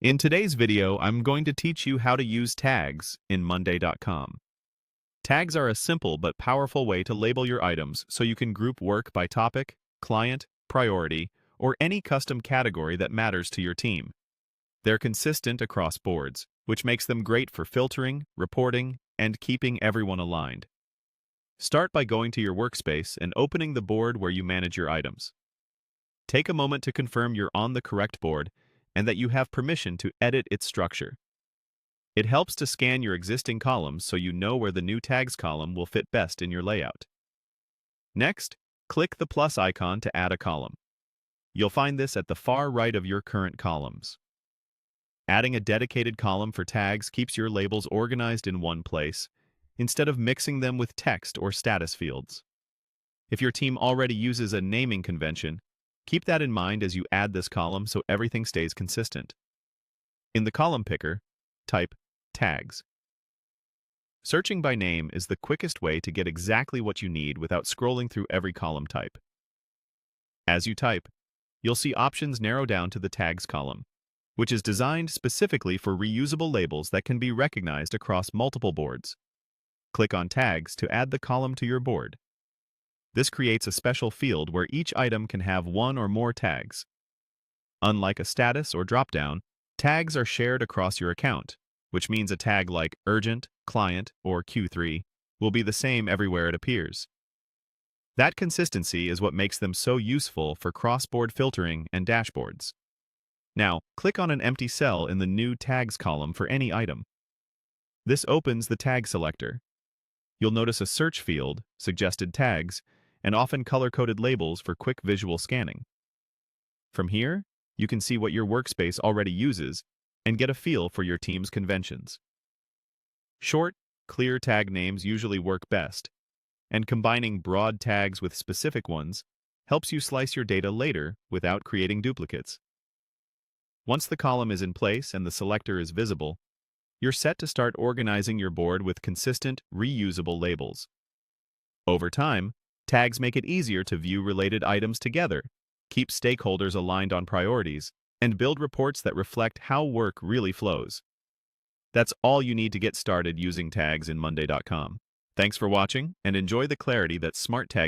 In today's video, I'm going to teach you how to use tags in Monday.com. Tags are a simple but powerful way to label your items so you can group work by topic, client, priority, or any custom category that matters to your team. They're consistent across boards, which makes them great for filtering, reporting, and keeping everyone aligned. Start by going to your workspace and opening the board where you manage your items. Take a moment to confirm you're on the correct board and that you have permission to edit its structure. It helps to scan your existing columns so you know where the new tags column will fit best in your layout. Next, click the plus icon to add a column. You'll find this at the far right of your current columns. Adding a dedicated column for tags keeps your labels organized in one place, instead of mixing them with text or status fields. If your team already uses a naming convention, keep that in mind as you add this column so everything stays consistent. In the column picker, type tags. Searching by name is the quickest way to get exactly what you need without scrolling through every column type. As you type, you'll see options narrow down to the tags column, which is designed specifically for reusable labels that can be recognized across multiple boards. Click on Tags to add the column to your board. This creates a special field where each item can have one or more tags. Unlike a status or dropdown, tags are shared across your account, which means a tag like Urgent, Client, or Q3 will be the same everywhere it appears. That consistency is what makes them so useful for cross-board filtering and dashboards. Now, click on an empty cell in the New Tags column for any item. This opens the tag selector. You'll notice a search field, suggested tags, and often color-coded labels for quick visual scanning. From here, you can see what your workspace already uses and get a feel for your team's conventions. Short, clear tag names usually work best, and combining broad tags with specific ones helps you slice your data later without creating duplicates. Once the column is in place and the selector is visible, you're set to start organizing your board with consistent, reusable labels. Over time, tags make it easier to view related items together, keep stakeholders aligned on priorities, and build reports that reflect how work really flows. That's all you need to get started using tags in Monday.com. Thanks for watching, and enjoy the clarity that smart tags